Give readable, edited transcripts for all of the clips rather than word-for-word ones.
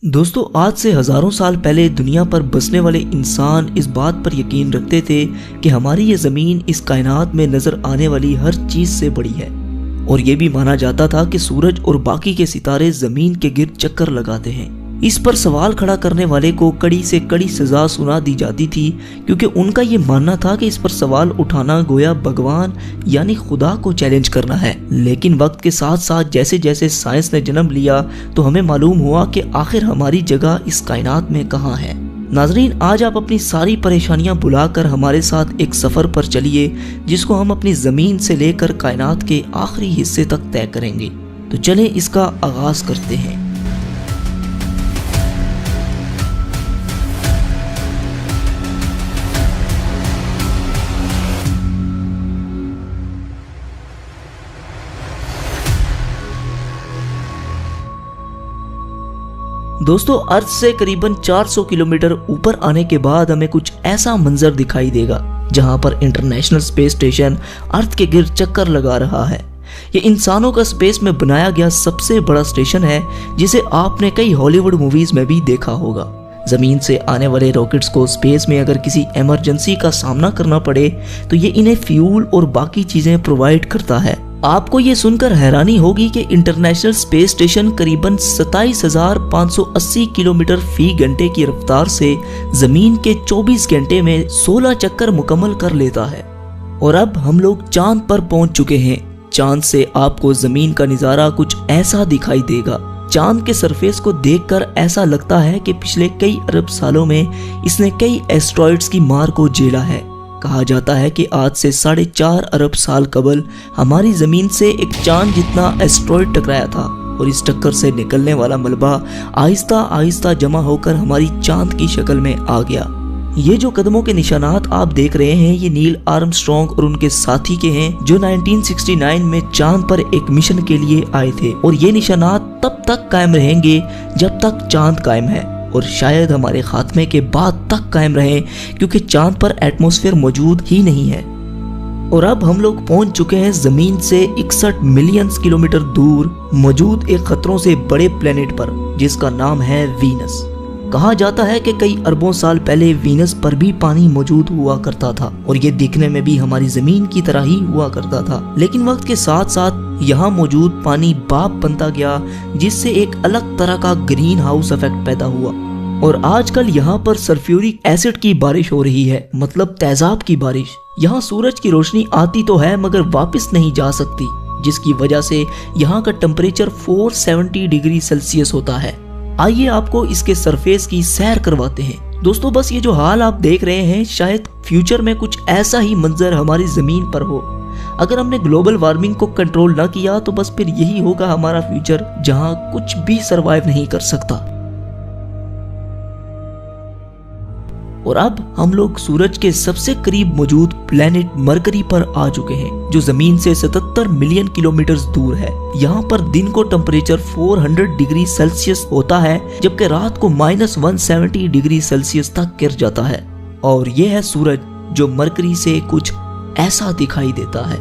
दोस्तों, आज से हजारों साल पहले दुनिया पर बसने वाले इंसान इस बात पर यकीन रखते थे कि हमारी ये ज़मीन इस कायनात में नज़र आने वाली हर चीज़ से बड़ी है। और ये भी माना जाता था कि सूरज और बाकी के सितारे ज़मीन के गिर्द चक्कर लगाते हैं। इस पर सवाल खड़ा करने वाले को कड़ी से कड़ी सज़ा सुना दी जाती थी, क्योंकि उनका ये मानना था कि इस पर सवाल उठाना गोया भगवान यानी खुदा को चैलेंज करना है। लेकिन वक्त के साथ साथ जैसे जैसे साइंस ने जन्म लिया तो हमें मालूम हुआ कि आखिर हमारी जगह इस कायनात में कहाँ है। नाजरीन, आज आप अपनी सारी परेशानियां भुलाकर हमारे साथ एक सफ़र पर चलिए, जिसको हम अपनी ज़मीन से लेकर कायनात के आखिरी हिस्से तक तय करेंगे। तो चलें इसका आगाज करते हैं। दोस्तों, अर्थ से करीबन 400 किलोमीटर ऊपर आने के बाद हमें कुछ ऐसा मंजर दिखाई देगा जहां पर इंटरनेशनल स्पेस स्टेशन अर्थ के गिर्द चक्कर लगा रहा है। ये इंसानों का स्पेस में बनाया गया सबसे बड़ा स्टेशन है, जिसे आपने कई हॉलीवुड मूवीज में भी देखा होगा। जमीन से आने वाले रॉकेट्स को स्पेस में अगर किसी इमरजेंसी का सामना करना पड़े तो ये इन्हें फ्यूल और बाकी चीजें प्रोवाइड करता है। आपको ये सुनकर हैरानी होगी कि इंटरनेशनल स्पेस स्टेशन करीबन 27,580 किलोमीटर फी घंटे की रफ्तार से जमीन के 24 घंटे में 16 चक्कर मुकम्मल कर लेता है। और अब हम लोग चांद पर पहुंच चुके हैं। चांद से आपको जमीन का नज़ारा कुछ ऐसा दिखाई देगा। चांद के सरफेस को देखकर ऐसा लगता है कि पिछले कई अरब सालों में इसने कई एस्ट्रॉइड्स की मार को झेला है। कहा जाता है कि आज से 4.5 अरब साल कबल हमारी जमीन से एक चांद जितना एस्ट्रॉइड टकराया था, और इस टक्कर से निकलने वाला मलबा आहिस्ता आहिस्ता जमा होकर हमारी चांद की शक्ल में आ गया। ये जो कदमों के निशानात आप देख रहे हैं, ये नील आर्मस्ट्रॉन्ग और उनके साथी के हैं, जो 1969 में चांद पर एक मिशन के लिए आए थे। और ये निशानात तब तक कायम रहेंगे जब तक चांद कायम है, और शायद हमारे खात्मे के बाद तक कायम रहे, क्योंकि चांद पर एटमॉस्फेयर मौजूद ही नहीं है। और अब हम लोग पहुंच चुके हैं जमीन से 61 मिलियन किलोमीटर दूर मौजूद एक खतरों से बड़े प्लेनेट पर, जिसका नाम है वीनस। कहा जाता है कि कई अरबों साल पहले वीनस पर भी पानी मौजूद हुआ करता था, और ये दिखने में भी हमारी जमीन की तरह ही हुआ करता था। लेकिन वक्त के साथ साथ यहाँ मौजूद पानी भाप बनता गया, जिससे एक अलग तरह का ग्रीन हाउस इफेक्ट पैदा हुआ। और आजकल यहाँ पर सल्फ्यूरिक एसिड की बारिश हो रही है, मतलब तेजाब की बारिश। यहाँ सूरज की रोशनी आती तो है मगर वापस नहीं जा सकती, जिसकी वजह से यहाँ का टेम्परेचर 470 डिग्री सेल्सियस होता है। आइए आपको इसके सरफेस की सैर करवाते हैं। दोस्तों, बस ये जो हाल आप देख रहे हैं, शायद फ्यूचर में कुछ ऐसा ही मंजर हमारी जमीन पर हो। अगर हमने ग्लोबल वार्मिंग को कंट्रोल ना किया तो बस फिर यही होगा हमारा फ्यूचर, जहां कुछ भी सरवाइव नहीं कर सकता। और अब हम लोग सूरज के सबसे करीब मौजूद प्लेनेट मरकरी पर आ चुके हैं, जो जमीन से 77 मिलियन किलोमीटर दूर है। यहाँ पर दिन को टेम्परेचर 400 डिग्री सेल्सियस होता है, जबकि रात को -170 डिग्री सेल्सियस तक गिर जाता है। और यह है सूरज, जो मरकरी से कुछ ऐसा दिखाई देता है,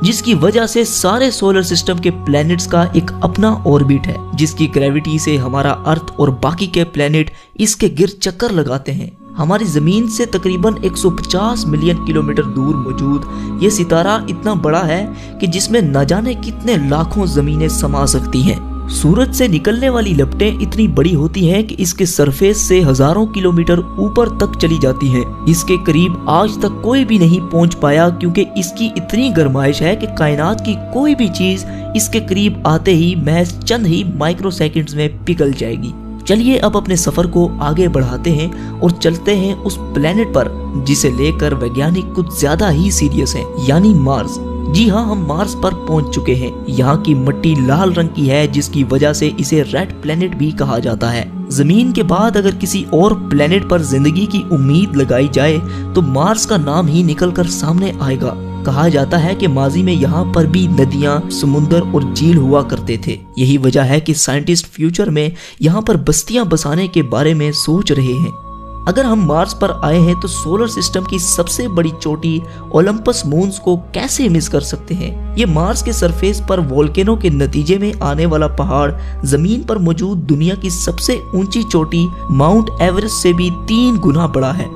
जिसकी वजह से सारे सोलर सिस्टम के प्लैनेट्स का एक अपना ऑर्बिट है, जिसकी ग्रेविटी से हमारा अर्थ और बाकी के प्लैनेट इसके गिर्द चक्कर लगाते हैं। हमारी जमीन से तकरीबन 150 मिलियन किलोमीटर दूर मौजूद ये सितारा इतना बड़ा है कि जिसमें न जाने कितने लाखों जमीनें समा सकती हैं। सूरज से निकलने वाली लपटें इतनी बड़ी होती हैं कि इसके सरफेस से हजारों किलोमीटर ऊपर तक चली जाती हैं। इसके करीब आज तक कोई भी नहीं पहुंच पाया, क्योंकि इसकी इतनी गर्माइश है कि कायनात की कोई भी चीज इसके करीब आते ही महज चंद ही माइक्रो सेकंड्स में पिघल जाएगी। चलिए अब अपने सफर को आगे बढ़ाते हैं और चलते हैं उस प्लेनेट पर जिसे लेकर वैज्ञानिक कुछ ज्यादा ही सीरियस हैं, यानी मार्स। जी हाँ, हम मार्स पर पहुंच चुके हैं। यहाँ की मिट्टी लाल रंग की है, जिसकी वजह से इसे रेड प्लेनेट भी कहा जाता है। जमीन के बाद अगर किसी और प्लेनेट पर जिंदगी की उम्मीद लगाई जाए तो मार्स का नाम ही निकलकर सामने आएगा। कहा जाता है कि माजी में यहाँ पर भी नदियाँ, समुंदर और झील हुआ करते थे। यही वजह है कि साइंटिस्ट फ्यूचर में यहाँ पर बस्तियां बसाने के बारे में सोच रहे हैं। अगर हम मार्स पर आए हैं तो सोलर सिस्टम की सबसे बड़ी चोटी ओलंपस मून्स को कैसे मिस कर सकते हैं। ये मार्स के सरफेस पर वोल्केनो के नतीजे में आने वाला पहाड़ जमीन पर मौजूद दुनिया की सबसे ऊंची चोटी माउंट एवरेस्ट से भी 3 गुना बड़ा है।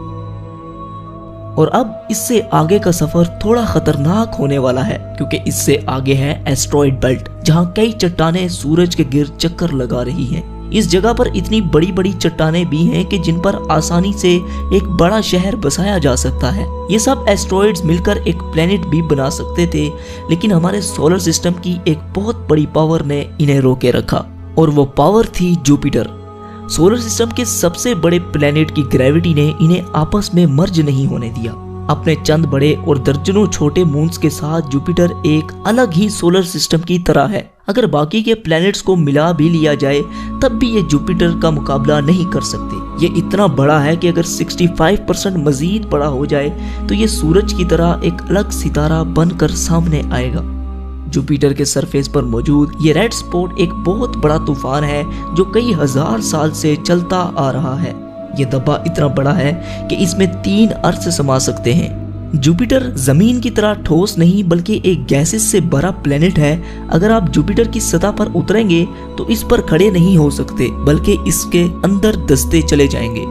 और अब इससे आगे का सफर थोड़ा खतरनाक होने वाला है, क्योंकि इससे आगे है एस्ट्रॉइड बेल्ट, जहाँ कई चट्टानें सूरज के गिर्द चक्कर लगा रही हैं। इस जगह पर इतनी बड़ी बड़ी चट्टानें भी हैं कि जिन पर आसानी से एक बड़ा शहर बसाया जा सकता है। ये सब एस्ट्रॉइड्स मिलकर एक प्लेनेट भी बना सकते थे, लेकिन हमारे सोलर सिस्टम की एक बहुत बड़ी पावर ने इन्हें रोके रखा, और वो पावर थी जुपिटर। सोलर सिस्टम के सबसे बड़े प्लेनेट की ग्रेविटी ने इन्हें आपस में मर्ज नहीं होने दिया। अपने चंद बड़े और दर्जनों छोटे मून्स के साथ जुपिटर एक अलग ही सोलर सिस्टम की तरह है। अगर बाकी के प्लैनेट्स को मिला भी लिया जाए तब भी ये जुपिटर का मुकाबला नहीं कर सकते। ये इतना बड़ा है कि अगर 65% मजीद बड़ा हो जाए तो ये सूरज की तरह एक अलग सितारा बनकर सामने आएगा। जुपिटर के सरफेस पर मौजूद ये रेड स्पॉट एक बहुत बड़ा तूफान है जो कई हजार साल से चलता आ रहा है। ये धब्बा इतना बड़ा है कि इसमें 3 अर्थ समा सकते हैं। जुपिटर जमीन की तरह ठोस नहीं बल्कि एक गैसेस से भरा प्लेनेट है। अगर आप जुपिटर की सतह पर उतरेंगे तो इस पर खड़े नहीं हो सकते बल्कि इसके अंदर दसते चले जाएंगे।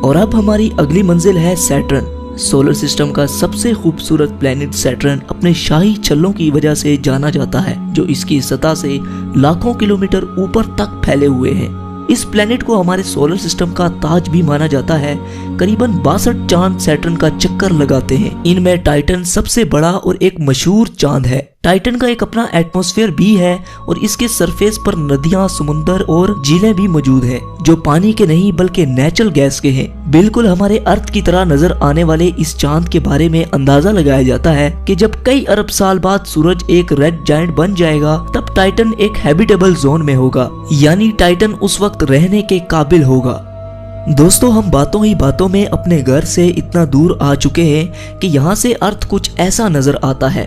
और अब हमारी अगली मंजिल है सैटर्न। सोलर सिस्टम का सबसे खूबसूरत प्लेनेट सैटर्न अपने शाही छल्लों की वजह से जाना जाता है, जो इसकी सतह से लाखों किलोमीटर ऊपर तक फैले हुए हैं। इस प्लेनेट को हमारे सोलर सिस्टम का ताज भी माना जाता है। करीबन 62 चांद सैटर्न का चक्कर लगाते हैं। इनमें टाइटन सबसे बड़ा और एक मशहूर चांद है। टाइटन का एक अपना एटमॉस्फेयर भी है और इसके सरफेस पर नदियां, समुंदर और झीलें भी मौजूद हैं, जो पानी के नहीं बल्कि नेचुरल गैस के हैं। बिल्कुल हमारे अर्थ की तरह नजर आने वाले इस चांद के बारे में अंदाजा लगाया जाता है कि जब कई अरब साल बाद सूरज एक रेड जायंट बन जाएगा तब टाइटन एक हैबिटेबल जोन में होगा, यानी टाइटन उस वक्त रहने के काबिल होगा। दोस्तों, हम बातों ही बातों में अपने घर से इतना दूर आ चुके हैं कि यहाँ से अर्थ कुछ ऐसा नजर आता है।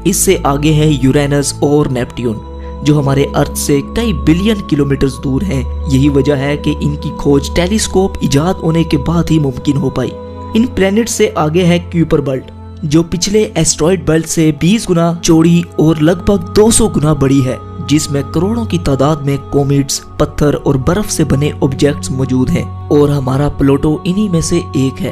इससे आगे है यूरेनस और नेपट्यून, जो हमारे अर्थ से कई बिलियन किलोमीटर दूर हैं। यही वजह है कि इनकी खोज टेलीस्कोप इजाद होने के बाद ही मुमकिन हो पाई। इन प्लैनेट से आगे है क्यूपर बेल्ट, जो पिछले एस्ट्रॉइड बेल्ट से 20 गुना चौड़ी और लगभग 200 गुना बड़ी है, जिसमें करोड़ों की तादाद में कॉमेट्स, पत्थर और बर्फ से बने ऑब्जेक्ट्स मौजूद हैं, और हमारा प्लूटो इन्हीं में से एक है।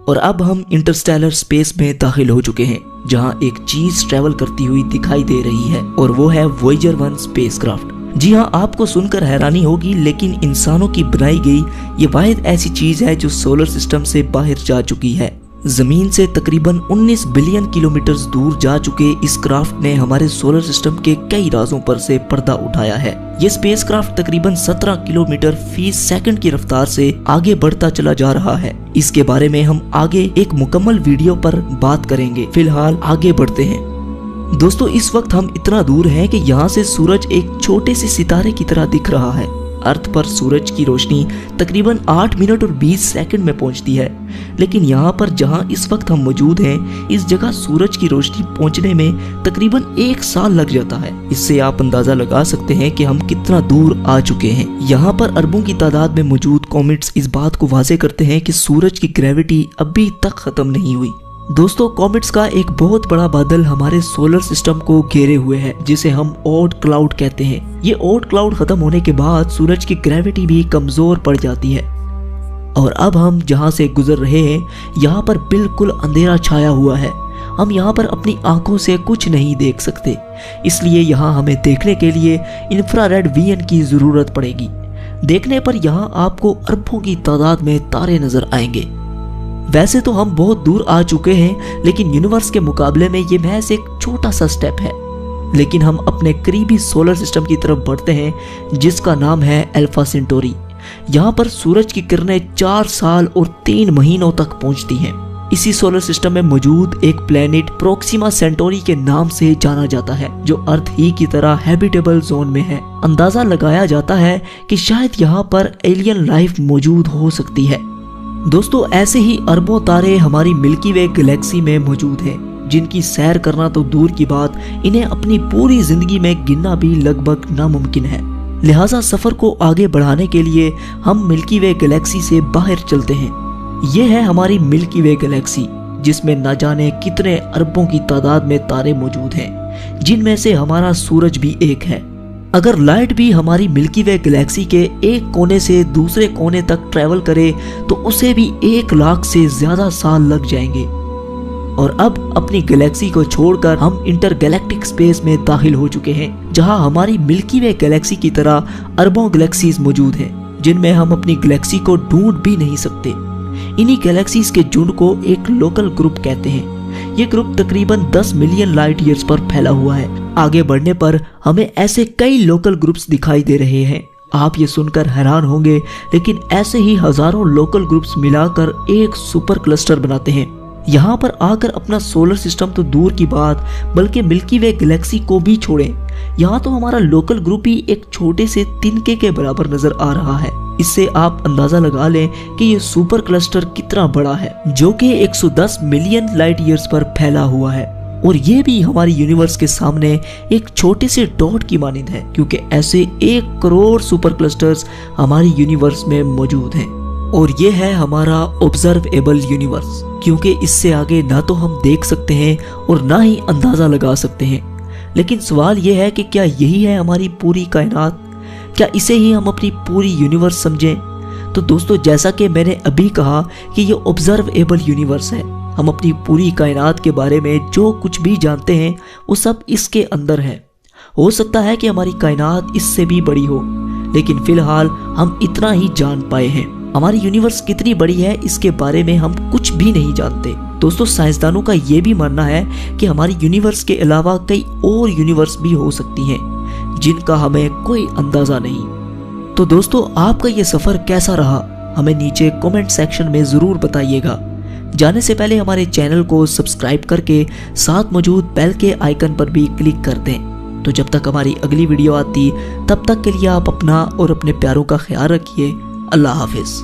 और अब हम इंटरस्टेलर स्पेस में दाखिल हो चुके हैं, जहां एक चीज ट्रेवल करती हुई दिखाई दे रही है, और वो है वॉयेजर 1 स्पेसक्राफ्ट। जी हाँ, आपको सुनकर हैरानी होगी, लेकिन इंसानों की बनाई गई ये वाहिद ऐसी चीज है जो सोलर सिस्टम से बाहर जा चुकी है। जमीन से तकरीबन 19 बिलियन किलोमीटर दूर जा चुके इस क्राफ्ट ने हमारे सोलर सिस्टम के कई राजों पर से पर्दा उठाया है। ये स्पेसक्राफ्ट तकरीबन 17 किलोमीटर फी सेकंड की रफ्तार से आगे बढ़ता चला जा रहा है। इसके बारे में हम आगे एक मुकम्मल वीडियो पर बात करेंगे। फिलहाल आगे बढ़ते हैं। दोस्तों, इस वक्त हम इतना दूर हैं कि यहाँ से सूरज एक छोटे से सितारे की तरह दिख रहा है। अर्थ पर सूरज की रोशनी तकरीबन 8 मिनट और 20 सेकंड में पहुंचती है, लेकिन यहाँ पर जहाँ इस वक्त हम मौजूद हैं, इस जगह सूरज की रोशनी पहुंचने में तकरीबन 1 साल लग जाता है। इससे आप अंदाजा लगा सकते हैं कि हम कितना दूर आ चुके हैं। यहाँ पर अरबों की तादाद में मौजूद कॉमेट्स इस बात को वाज़ेह करते हैं कि सूरज की ग्रेविटी अभी तक खत्म नहीं हुई। दोस्तों, कॉमेट्स का एक बहुत बड़ा बादल हमारे सोलर सिस्टम को घेरे हुए है, जिसे हम ओट क्लाउड कहते हैं। ये ओट क्लाउड खत्म होने के बाद सूरज की ग्रेविटी भी कमजोर पड़ जाती है, और अब हम जहाँ से गुजर रहे हैं यहाँ पर बिल्कुल अंधेरा छाया हुआ है। हम यहाँ पर अपनी आंखों से कुछ नहीं देख सकते, इसलिए यहाँ हमें देखने के लिए इंफ्रारेड विजन की जरूरत पड़ेगी। देखने पर यहाँ आपको अरबों की तादाद में तारे नजर आएंगे। वैसे तो हम बहुत दूर आ चुके हैं, लेकिन यूनिवर्स के मुकाबले में ये महज एक छोटा सा स्टेप है। लेकिन हम अपने करीबी सोलर सिस्टम की तरफ बढ़ते हैं, जिसका नाम है अल्फा सेंटोरी। यहाँ पर सूरज की किरणें 4 साल और 3 महीनों तक पहुँचती हैं। इसी सोलर सिस्टम में मौजूद एक प्लेनेट प्रोक्सिमा सेंटोरी के नाम से जाना जाता है, जो अर्थ ही की तरह हैबिटेबल जोन में है। अंदाजा लगाया जाता है कि शायद यहाँ पर एलियन लाइफ मौजूद हो सकती है। दोस्तों, ऐसे ही अरबों तारे हमारी मिल्की वे गैलेक्सी में मौजूद हैं, जिनकी सैर करना तो दूर की बात, इन्हें अपनी पूरी जिंदगी में गिनना भी लगभग नामुमकिन है। लिहाजा सफर को आगे बढ़ाने के लिए हम मिल्की वे गैलेक्सी से बाहर चलते हैं। ये है हमारी मिल्की वे गैलेक्सी, जिसमें न जाने कितने अरबों की तादाद में तारे मौजूद हैं, जिनमें से हमारा सूरज भी एक है। अगर लाइट भी हमारी मिल्की वे गैलेक्सी के एक कोने से दूसरे कोने तक ट्रैवल करे तो उसे भी 1 लाख से ज्यादा साल लग जाएंगे। और अब अपनी गैलेक्सी को छोड़कर हम इंटरगैलेक्टिक स्पेस में दाखिल हो चुके हैं, जहां हमारी मिल्की वे गैलेक्सी की तरह अरबों गैलेक्सीज मौजूद हैं, जिनमें हम अपनी गैलेक्सी को ढूंढ भी नहीं सकते। इन्हीं गैलेक्सीज के झुंड को एक लोकल ग्रुप कहते हैं। ये ग्रुप तकरीबन 10 मिलियन लाइट ईयर्स पर फैला हुआ है। आगे बढ़ने पर हमें ऐसे कई लोकल ग्रुप्स दिखाई दे रहे हैं। आप ये सुनकर हैरान होंगे, लेकिन ऐसे ही हजारों लोकल ग्रुप्स मिलाकर एक सुपर क्लस्टर बनाते हैं। यहाँ पर आकर अपना सोलर सिस्टम तो दूर की बात, बल्कि मिल्की वे गैलेक्सी को भी छोड़ें, यहाँ तो हमारा लोकल ग्रुप ही एक छोटे से तिनके के बराबर नजर आ रहा है। इससे आप अंदाजा लगा लें कि ये सुपर क्लस्टर कितना बड़ा है, जो कि 110 मिलियन लाइट ईयर्स पर फैला हुआ है। और ये भी हमारी यूनिवर्स के सामने एक छोटे से डॉट की मानिंद है, क्योंकि ऐसे 1 करोड़ सुपर क्लस्टर्स हमारी यूनिवर्स में मौजूद हैं। और ये है हमारा ऑब्जर्वेबल यूनिवर्स, क्योंकि इससे आगे ना तो हम देख सकते हैं और ना ही अंदाजा लगा सकते हैं। लेकिन सवाल ये है कि क्या यही है हमारी पूरी कायनात? क्या इसे ही हम अपनी पूरी यूनिवर्स समझें? तो दोस्तों, जैसा कि मैंने अभी कहा कि ये ऑब्जर्वेबल यूनिवर्स है। हम अपनी पूरी कायनात के बारे में जो कुछ भी जानते हैं वो सब इसके अंदर है। हो सकता है कि हमारी कायनात इससे भी बड़ी हो, लेकिन फिलहाल हम इतना ही जान पाए हैं। हमारी यूनिवर्स कितनी बड़ी है इसके बारे में हम कुछ भी नहीं जानते। दोस्तों, साइंसदानों का ये भी मानना है कि हमारी यूनिवर्स के अलावा कई और यूनिवर्स भी हो सकती हैं, जिनका हमें कोई अंदाजा नहीं। तो दोस्तों, आपका ये सफर कैसा रहा? हमें नीचे कमेंट सेक्शन में जरूर बताइएगा। जाने से पहले हमारे चैनल को सब्सक्राइब करके साथ मौजूद बेल के आइकन पर भी क्लिक कर दें। तो जब तक हमारी अगली वीडियो आती, तब तक के लिए आप अपना और अपने प्यारों का ख्याल रखिए। अल्लाह हाफिज।